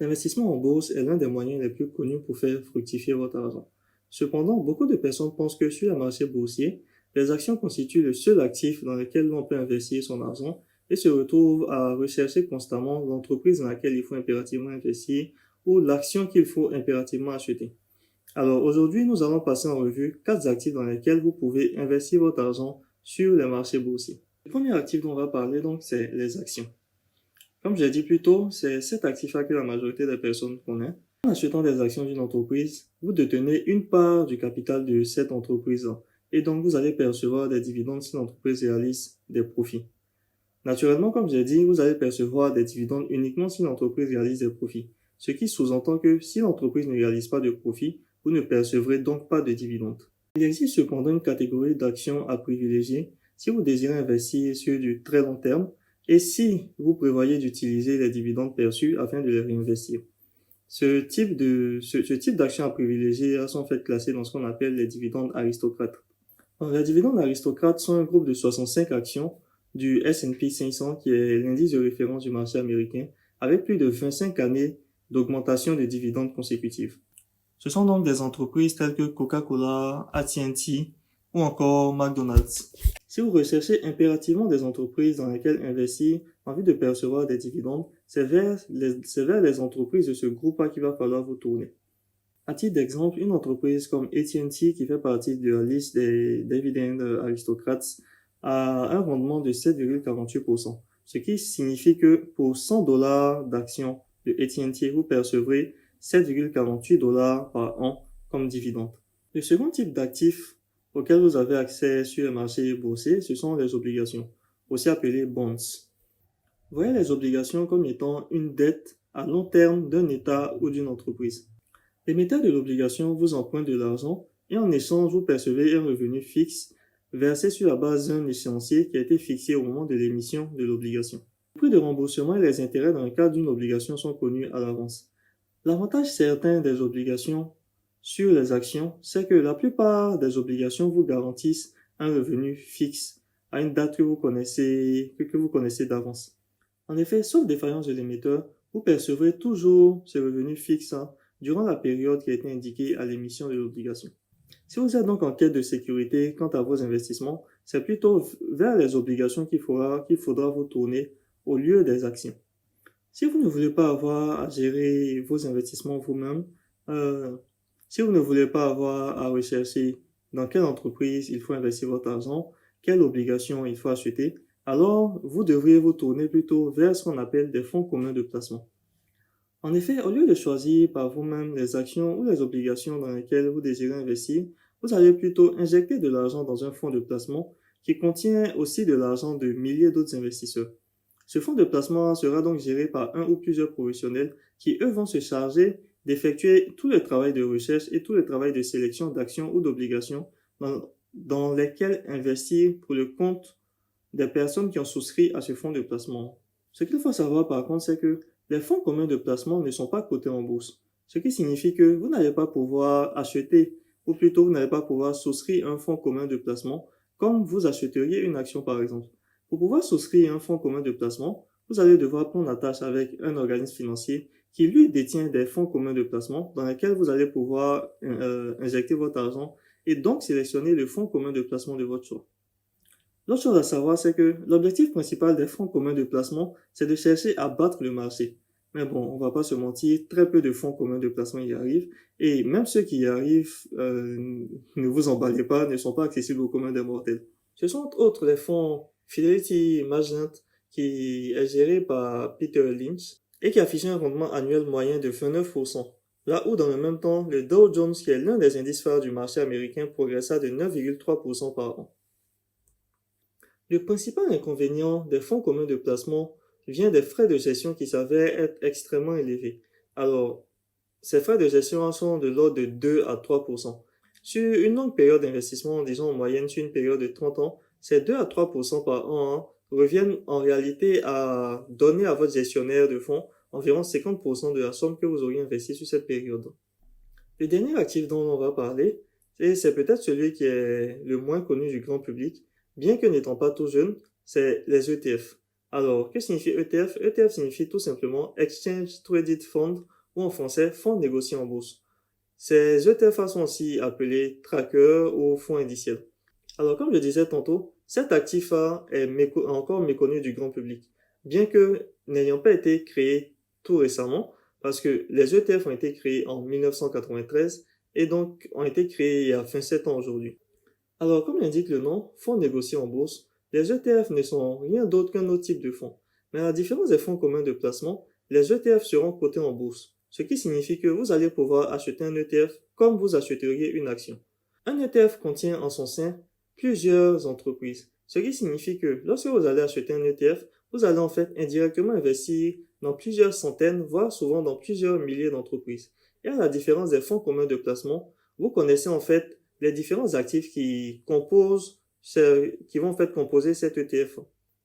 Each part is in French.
L'investissement en bourse est l'un des moyens les plus connus pour faire fructifier votre argent. Cependant, beaucoup de personnes pensent que sur le marché boursier, les actions constituent le seul actif dans lequel l'on peut investir son argent et se retrouvent à rechercher constamment l'entreprise dans laquelle il faut impérativement investir ou l'action qu'il faut impérativement acheter. Alors aujourd'hui, nous allons passer en revue 4 actifs dans lesquels vous pouvez investir votre argent sur les marchés boursiers. Le premier actif dont on va parler donc, c'est les actions. Comme je l'ai dit plus tôt, c'est cet actif-là que la majorité des personnes connaissent. En achetant des actions d'une entreprise, vous détenez une part du capital de cette entreprise-là. Et donc, vous allez percevoir des dividendes si l'entreprise réalise des profits. Naturellement, comme j'ai dit, vous allez percevoir des dividendes uniquement si l'entreprise réalise des profits. Ce qui sous-entend que si l'entreprise ne réalise pas de profits, vous ne percevrez donc pas de dividendes. Il existe cependant une catégorie d'actions à privilégier si vous désirez investir sur du très long terme et si vous prévoyez d'utiliser les dividendes perçus afin de les réinvestir. Ce type d'actions à privilégier sont en fait classés dans ce qu'on appelle les dividendes aristocrates. Alors, les dividendes aristocrates sont un groupe de 65 actions du S&P 500 qui est l'indice de référence du marché américain avec plus de 25 années d'augmentation de dividendes consécutives. Ce sont donc des entreprises telles que Coca-Cola, AT&T ou encore McDonald's. Si vous recherchez impérativement des entreprises dans lesquelles investir en vue de percevoir des dividendes, c'est vers les entreprises de ce groupe-là qu'il va falloir vous tourner. À titre d'exemple, une entreprise comme AT&T qui fait partie de la liste des dividend aristocrates a un rendement de 7,48%, ce qui signifie que pour 100 dollars d'actions de AT&T, vous percevrez 7,48 dollars par an comme dividende. Le second type d'actifs auquel vous avez accès sur le marché boursier, ce sont les obligations, aussi appelées bonds. Voyez les obligations comme étant une dette à long terme d'un État ou d'une entreprise. L'émetteur de l'obligation vous emprunte de l'argent et en échange, vous percevez un revenu fixe versé sur la base d'un échéancier qui a été fixé au moment de l'émission de l'obligation. Le prix de remboursement et les intérêts dans le cadre d'une obligation sont connus à l'avance. L'avantage certain des obligations sur les actions, c'est que la plupart des obligations vous garantissent un revenu fixe à une date que vous connaissez d'avance. En effet, sauf défaillance de l'émetteur, vous percevrez toujours ce revenu fixe durant la période qui a été indiquée à l'émission de l'obligation. Si vous êtes donc en quête de sécurité quant à vos investissements, c'est plutôt vers les obligations qu'il faudra vous tourner au lieu des actions. Si vous ne voulez pas avoir à gérer vos investissements vous-même, si vous ne voulez pas avoir à rechercher dans quelle entreprise il faut investir votre argent, quelle obligation il faut acheter, alors vous devriez vous tourner plutôt vers ce qu'on appelle des fonds communs de placement. En effet, au lieu de choisir par vous-même les actions ou les obligations dans lesquelles vous désirez investir, vous allez plutôt injecter de l'argent dans un fonds de placement qui contient aussi de l'argent de milliers d'autres investisseurs. Ce fonds de placement sera donc géré par un ou plusieurs professionnels qui, eux, vont se charger d'effectuer tout le travail de recherche et tout le travail de sélection d'actions ou d'obligations dans lesquelles investir pour le compte des personnes qui ont souscrit à ce fonds de placement. Ce qu'il faut savoir par contre, c'est que les fonds communs de placement ne sont pas cotés en bourse, ce qui signifie que vous n'allez pas pouvoir acheter, ou plutôt vous n'allez pas pouvoir souscrire un fonds commun de placement comme vous achèteriez une action par exemple. Pour pouvoir souscrire un fonds commun de placement, vous allez devoir prendre attache avec un organisme financier qui lui détient des fonds communs de placement dans lesquels vous allez pouvoir injecter votre argent et donc sélectionner le fonds commun de placement de votre choix. L'autre chose à savoir, c'est que l'objectif principal des fonds communs de placement, c'est de chercher à battre le marché. Mais bon, on va pas se mentir, très peu de fonds communs de placement y arrivent. Et même ceux qui y arrivent, ne vous emballez pas, ne sont pas accessibles au commun des mortels. Ce sont entre autres les fonds Fidelity Magellan, qui est géré par Peter Lynch et qui affiche un rendement annuel moyen de 29%. Là où dans le même temps, le Dow Jones, qui est l'un des indices phares du marché américain, progressa de 9,3% par an. Le principal inconvénient des fonds communs de placement vient des frais de gestion qui s'avèrent être extrêmement élevés. Alors, ces frais de gestion sont de l'ordre de 2 à 3%. Sur une longue période d'investissement, disons en moyenne sur une période de 30 ans, ces 2 à 3% par an reviennent en réalité à donner à votre gestionnaire de fonds environ 50% de la somme que vous auriez investie sur cette période. Le dernier actif dont on va parler, c'est peut-être celui qui est le moins connu du grand public, bien que n'étant pas tout jeune, c'est les ETF. Alors, que signifie ETF? ETF signifie tout simplement Exchange Traded Fund, ou en français, fonds négociés en bourse. Ces ETF sont aussi appelés trackers ou fonds indiciels. Alors, comme je disais tantôt, cet actif-là est encore méconnu du grand public, bien que n'ayant pas été créé tout récemment, parce que les ETF ont été créés en 1993 et donc ont été créés il y a 27 ans aujourd'hui. Alors, comme l'indique le nom, fonds négociés en bourse, les ETF ne sont rien d'autre qu'un autre type de fonds. Mais à la différence des fonds communs de placement, les ETF seront cotés en bourse, ce qui signifie que vous allez pouvoir acheter un ETF comme vous achèteriez une action. Un ETF contient en son sein plusieurs entreprises, ce qui signifie que lorsque vous allez acheter un ETF, vous allez en fait indirectement investir dans plusieurs centaines, voire souvent dans plusieurs milliers d'entreprises. Et à la différence des fonds communs de placement, vous connaissez en fait les différents actifs qui vont en fait composer cet ETF.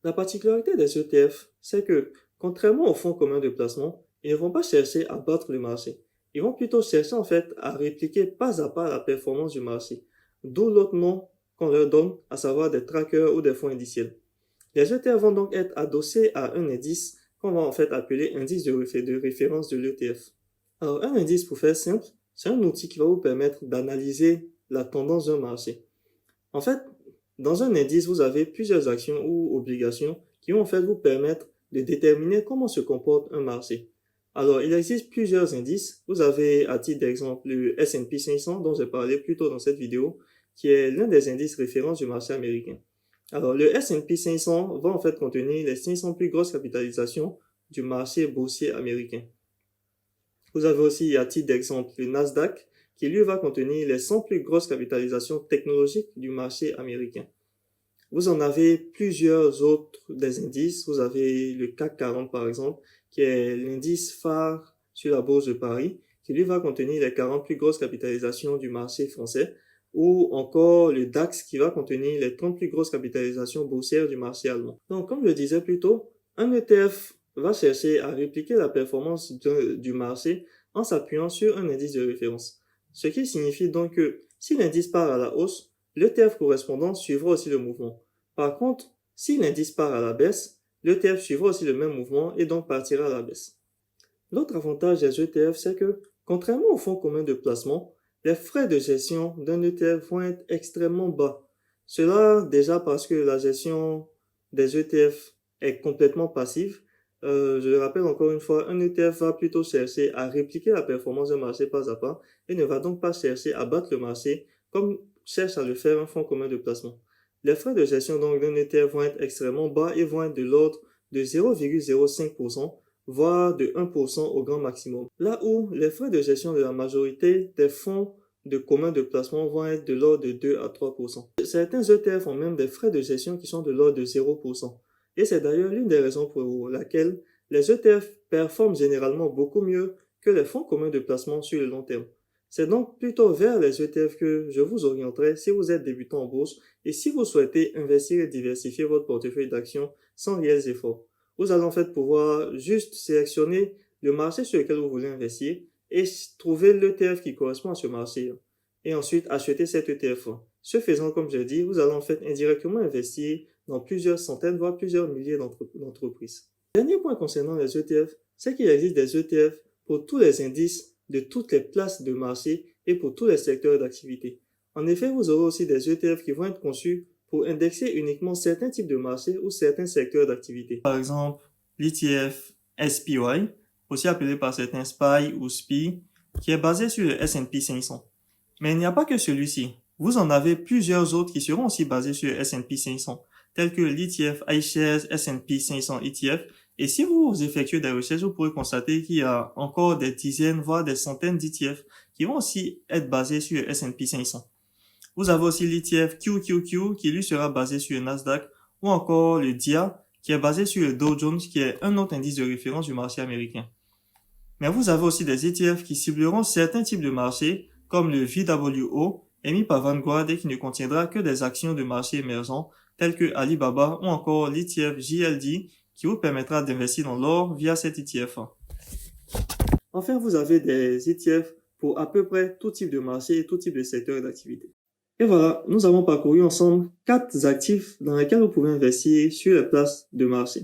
La particularité des ETF, c'est que, contrairement aux fonds communs de placement, ils ne vont pas chercher à battre le marché. Ils vont plutôt chercher en fait à répliquer pas à pas la performance du marché. D'où l'autre nom qu'on leur donne, à savoir des trackers ou des fonds indiciels. Les ETF vont donc être adossés à un indice qu'on va en fait appeler indice de référence de l'ETF. Alors, un indice, pour faire simple, c'est un outil qui va vous permettre d'analyser la tendance d'un marché. En fait, dans un indice, vous avez plusieurs actions ou obligations qui vont en fait vous permettre de déterminer comment se comporte un marché. Alors, il existe plusieurs indices. Vous avez, à titre d'exemple, le S&P 500 dont j'ai parlé plus tôt dans cette vidéo, qui est l'un des indices références du marché américain. Alors, le S&P 500 va en fait contenir les 500 plus grosses capitalisations du marché boursier américain. Vous avez aussi, à titre d'exemple, le Nasdaq, qui lui va contenir les 100 plus grosses capitalisations technologiques du marché américain. Vous en avez plusieurs autres des indices. Vous avez le CAC 40 par exemple, qui est l'indice phare sur la bourse de Paris, qui lui va contenir les 40 plus grosses capitalisations du marché français, ou encore le DAX qui va contenir les 30 plus grosses capitalisations boursières du marché allemand. Donc, comme je le disais plus tôt, un ETF va chercher à répliquer la performance du marché en s'appuyant sur un indice de référence. Ce qui signifie donc que si l'indice part à la hausse, l'ETF correspondant suivra aussi le mouvement. Par contre, si l'indice part à la baisse, l'ETF suivra aussi le même mouvement et donc partira à la baisse. L'autre avantage des ETF, c'est que, contrairement aux fonds communs de placement, les frais de gestion d'un ETF vont être extrêmement bas. Cela déjà parce que la gestion des ETF est complètement passive. Je le rappelle encore une fois, un ETF va plutôt chercher à répliquer la performance d'un marché pas à pas et ne va donc pas chercher à battre le marché comme cherche à le faire un fonds commun de placement. Les frais de gestion donc d'un ETF vont être extrêmement bas et vont être de l'ordre de 0,05%, voire de 1% au grand maximum. Là où les frais de gestion de la majorité des fonds de commun de placement vont être de l'ordre de 2 à 3%. Certains ETF ont même des frais de gestion qui sont de l'ordre de 0%. Et c'est d'ailleurs l'une des raisons pour laquelle les ETF performent généralement beaucoup mieux que les fonds communs de placement sur le long terme. C'est donc plutôt vers les ETF que je vous orienterai si vous êtes débutant en bourse et si vous souhaitez investir et diversifier votre portefeuille d'actions sans réels efforts. Vous allez en fait pouvoir juste sélectionner le marché sur lequel vous voulez investir et trouver l'ETF qui correspond à ce marché et ensuite acheter cet ETF. Ce faisant, comme j'ai dit, vous allez en fait indirectement investir dans plusieurs centaines, voire plusieurs milliers d'entreprises. Dernier point concernant les ETF, c'est qu'il existe des ETF pour tous les indices de toutes les places de marché et pour tous les secteurs d'activité. En effet, vous aurez aussi des ETF qui vont être conçus pour indexer uniquement certains types de marchés ou certains secteurs d'activité. Par exemple, l'ETF SPY, aussi appelé par certains SPY ou SPY, qui est basé sur le S&P 500. Mais il n'y a pas que celui-ci. Vous en avez plusieurs autres qui seront aussi basés sur le S&P 500, tels que l'ETF iShares S&P 500 ETF. Et si vous effectuez des recherches, vous pourrez constater qu'il y a encore des dizaines, voire des centaines d'ETF qui vont aussi être basés sur le S&P 500. Vous avez aussi l'ETF QQQ qui lui sera basé sur le Nasdaq, ou encore le DIA qui est basé sur le Dow Jones qui est un autre indice de référence du marché américain. Mais vous avez aussi des ETF qui cibleront certains types de marchés comme le VWO émis par Vanguard et qui ne contiendra que des actions de marché émergents tels que Alibaba ou encore l'ETF JLD qui vous permettra d'investir dans l'or via cet ETF. Enfin, vous avez des ETF pour à peu près tout type de marché et tout type de secteur d'activité. Et voilà, nous avons parcouru ensemble 4 actifs dans lesquels vous pouvez investir sur les places de marché.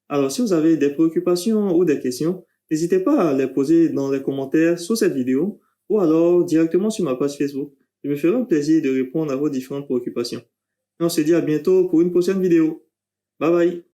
Alors, si vous avez des préoccupations ou des questions, n'hésitez pas à les poser dans les commentaires sous cette vidéo ou alors directement sur ma page Facebook. Je me ferai un plaisir de répondre à vos différentes préoccupations. Et on se dit à bientôt pour une prochaine vidéo. Bye bye.